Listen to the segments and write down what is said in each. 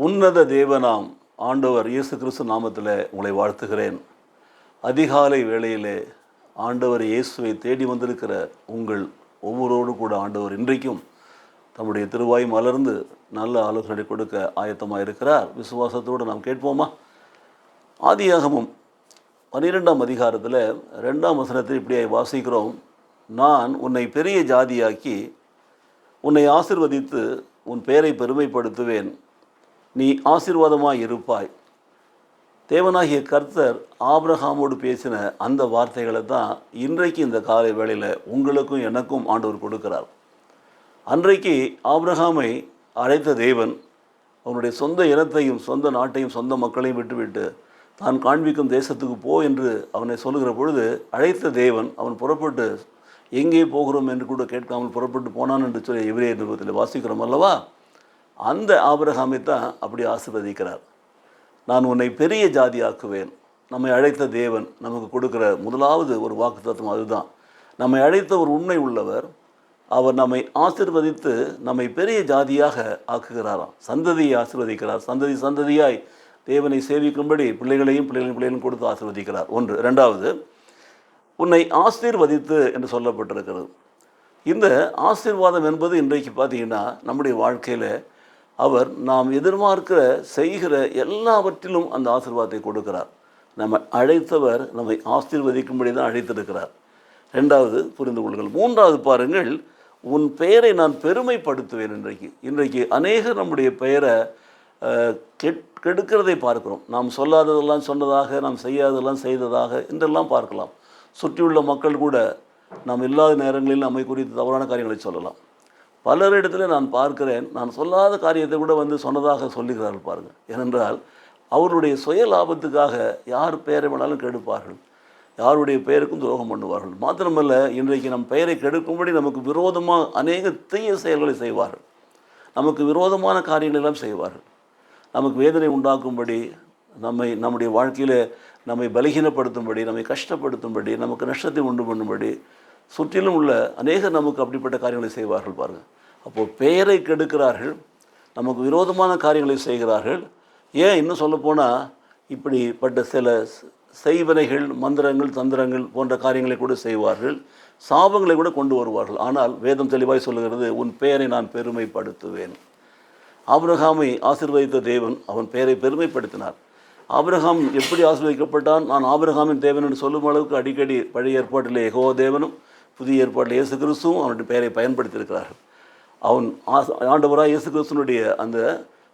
உன்னத தேவனாம் ஆண்டவர் இயேசு கிறிஸ்து நாமத்தில் உங்களை வாழ்த்துகிறேன். அதிகாலை வேளையிலே ஆண்டவர் இயேசுவை தேடி வந்திருக்கிற உங்கள் ஒவ்வொருவரோடு கூட ஆண்டவர் இன்றைக்கும் தம்முடைய திருவாய் மலர்ந்து நல்ல ஆலோசனை கொடுக்க ஆயத்தமாக இருக்கிறார். விசுவாசத்தோடு நாம் கேட்போமா? ஆதியாகமம் 12ஆம் அதிகாரத்தில் 2ஆம் வசனத்தில் இப்படியே வாசிக்கிறோம். நான் உன்னை பெரிய ஜாதியாக்கி உன்னை ஆசீர்வதித்து உன் பெயரை பெருமைப்படுத்துவேன், நீ ஆசீர்வாதமாய் இருப்பாய். தேவனாகிய கர்த்தர் ஆபிரகாமோடு பேசின அந்த வார்த்தைகளை தான் இன்றைக்கு இந்த காலை வேளையில் உங்களுக்கும் எனக்கும் ஆண்டவர் கொடுக்கிறார். அன்றைக்கு ஆபிரகாமை அழைத்த தேவன் அவனுடைய சொந்த இனத்தையும் சொந்த நாட்டையும் சொந்த மக்களையும் விட்டுவிட்டு தான் காண்பிக்கும் தேசத்துக்கு போ என்று அவனை சொல்லுகிற பொழுது அழைத்த தேவன் அவன் புறப்பட்டு எங்கே போகிறோம் என்று கூட கேட்காமல் புறப்பட்டு போனான் என்று சொல்லி எபிரேயர் நிருபத்தில் வாசிக்கிறோம் அல்லவா? அந்த ஆபிரகாமை தான் அப்படி ஆசீர்வதிக்கிறார். நான் உன்னை பெரிய ஜாதியாக்குவேன். நம்மை அழைத்த தேவன் நமக்கு கொடுக்குற முதலாவது ஒரு வாக்குத்தத்தம் அதுதான். நம்மை அழைத்த ஒரு உண்மை உள்ளவர். அவர் நம்மை ஆசீர்வதித்து நம்மை பெரிய ஜாதியாக ஆக்குகிறாராம். சந்ததியை ஆசீர்வதிக்கிறார். சந்ததி சந்ததியாய் தேவனை சேவிக்கும்படி பிள்ளைகளையும் கொடுத்து ஆசீர்வதிக்கிறார். ஒன்று. ரெண்டாவது, உன்னை ஆசீர்வதித்து என்று சொல்லப்பட்டிருக்கிறது. இந்த ஆசீர்வாதம் என்பது இன்றைக்கு பார்த்தீங்கன்னா நம்முடைய வாழ்க்கையில் அவர் நாம் எதிர்பார்க்கிற செய்கிற எல்லாவற்றிலும் அந்த ஆசீர்வாதத்தை கொடுக்கிறார். நம்ம அழைத்தவர் நம்மை ஆசீர்வதிக்கும்படி தான் அழைத்திருக்கிறார். ரெண்டாவது புரிந்து கொள்ளுங்கள். மூன்றாவது பாருங்கள், உன் பெயரை நான் பெருமைப்படுத்துவேன். இன்றைக்கு அநேகர் நம்முடைய பெயரை கெடுக்கிறதை பார்க்கிறோம். நாம் சொல்லாததெல்லாம் சொன்னதாக, நாம் செய்யாததெல்லாம் செய்ததாக என்றெல்லாம் பார்க்கலாம். சுற்றியுள்ள மக்கள் கூட நாம் இல்லாத நேரங்களில் நம்மை குறித்து தவறான காரியங்களை சொல்லலாம். பலரிடத்தில் நான் பார்க்கிறேன், நான் சொல்லாத காரியத்தை கூட வந்து சொன்னதாக சொல்லுகிறார்கள் பாருங்கள். ஏனென்றால் அவருடைய சுய லாபத்துக்காக யார் பெயரை வேணாலும் கெடுப்பார்கள், யாருடைய பெயருக்கும் துரோகம் பண்ணுவார்கள். மாத்திரமல்ல, இன்றைக்கு நம் பெயரை கெடுக்கும்படி நமக்கு விரோதமாக அநேக தீய செயல்களை செய்வார்கள். நமக்கு விரோதமான காரியங்களெல்லாம் செய்வார்கள். நமக்கு வேதனை உண்டாக்கும்படி, நம்முடைய வாழ்க்கையில் நம்மை பலகீனப்படுத்தும்படி, நம்மை கஷ்டப்படுத்தும்படி, நமக்கு நஷ்டத்தை உண்டு பண்ணும்படி சுற்றிலும் உள்ள அநேகர் நமக்கு அப்படிப்பட்ட காரியங்களை செய்வார்கள் பாருங்கள். அப்போது பெயரை கெடுக்கிறார்கள், நமக்கு விரோதமான காரியங்களை செய்கிறார்கள். ஏன் இன்னும் சொல்லப்போனால் இப்படிப்பட்ட சில செய்வனைகள், மந்திரங்கள், தந்திரங்கள் போன்ற காரியங்களை கூட செய்வார்கள். சாபங்களை கூட கொண்டு வருவார்கள். ஆனால் வேதம் தெளிவாய் சொல்லுகிறது, உன் பெயரை நான் பெருமைப்படுத்துவேன். ஆபிரகாமை ஆசீர்வதித்த தேவன் அவன் பெயரை பெருமைப்படுத்தினார். ஆபிரகாம் எப்படி ஆசீர்வதிக்கப்பட்டான்? நான் ஆபிரகாமின் தேவன் என்று சொல்லும் அளவுக்கு அடிக்கடி பழைய ஏற்பாட்டில் யெகோவா தேவனும் புதிய ஏற்பாட்டில் இயேசு கிறிஸ்துவும் அவனுடைய பெயரை பயன்படுத்தியிருக்கிறார்கள். அவன் ஆண்டவராக இயேசு கிறிஸ்துவனுடைய அந்த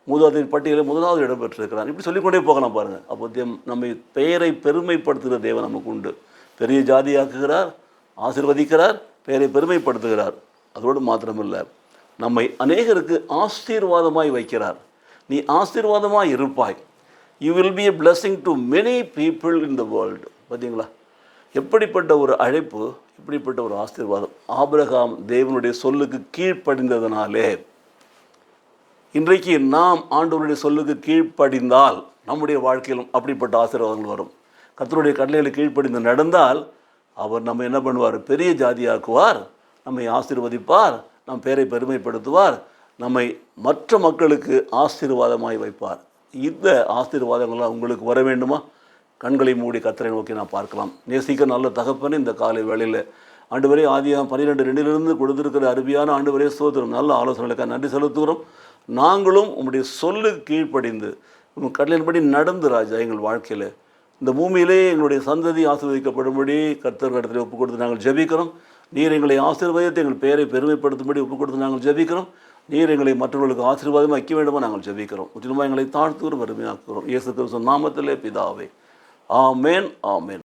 மூதாதையர் பட்டியலில் முதலாவது இடம் பெற்றிருக்கிறான். இப்படி சொல்லிக்கொண்டே போகலாம் பாருங்கள். அப்போ நம்மை பெயரை பெருமைப்படுத்துகிற தேவன் நமக்கு உண்டு. பெரிய ஜாதியாக்குகிறார், ஆசீர்வதிக்கிறார், பெயரை பெருமைப்படுத்துகிறார். அதோடு மாத்திரமில்லை, நம்மை அநேகருக்கு ஆசீர்வாதமாய் வைக்கிறார். நீ ஆசீர்வாதமாய் இருப்பாய். You will be a blessing to many people in the world. பார்த்தீங்களா? எப்படிப்பட்ட ஒரு அழைப்பு, இப்படிப்பட்ட ஒரு ஆசீர்வாதம். ஆபிரகாம் தேவனுடைய சொல்லுக்கு கீழ்ப்படிந்ததனாலே இன்றைக்கு நாம் ஆண்டவருடைய சொல்லுக்கு கீழ்ப்படிந்தால் நம்முடைய வாழ்க்கையிலும் அப்படிப்பட்ட ஆசீர்வாதங்கள் வரும். கர்த்தருடைய கட்டளைகளை கீழ்ப்படிந்து நடந்தால் அவர் நம்ம என்ன பண்ணுவார்? பெரிய ஜாதியாக்குவார், நம்மை ஆசீர்வதிப்பார், நம் பெயரை பெருமைப்படுத்துவார், நம்மை மற்ற மக்களுக்கு ஆசீர்வாதமாய் வைப்பார். இந்த ஆசீர்வாதங்கள்லாம் உங்களுக்கு வர வேண்டுமா? கண்களை மூடி கர்த்தரை நோக்கி நான் பார்க்கலாம். நேசிக்க நல்ல தகப்பனே, இந்த காலை வேளையில் ஆண்டவரே ஆதியாகமம் 12:2 கொடுத்திருக்கிற அருமையான ஆண்டவரே ஸ்தோத்திரம். நல்ல ஆலோசனைகளுக்காக நன்றி செலுத்துகிறோம். நாங்களும் உங்களுடைய சொல்லுக்கு கீழ்ப்படிந்து உங்கள் கடலின்படி நடந்து ராஜா எங்கள் வாழ்க்கையில் இந்த பூமியிலே எங்களுடைய சந்ததி ஆசீர்வதிக்கப்படும்படி கர்த்தர் இடத்துல ஒப்புக் கொடுத்து நாங்கள் ஜெபிக்கிறோம். நீர் எங்களை ஆசீர்வதித்து எங்கள் பெயரை பெருமைப்படுத்தும்படி ஒப்புக் கொடுத்து நாங்கள் ஜெபிக்கிறோம். நீர் எங்களை மற்றவர்களுக்கு ஆசீர்வாதமாக வைக்க வேண்டுமா நாங்கள் ஜெபிக்கிறோம். முற்றிலுமாக எங்களை தாழ்த்துகிறோம், வறுமையாக்குகிறோம். இயேசு கிறிஸ்து நாமத்திலே பிதாவே, ஆமேன், ஆமேன்.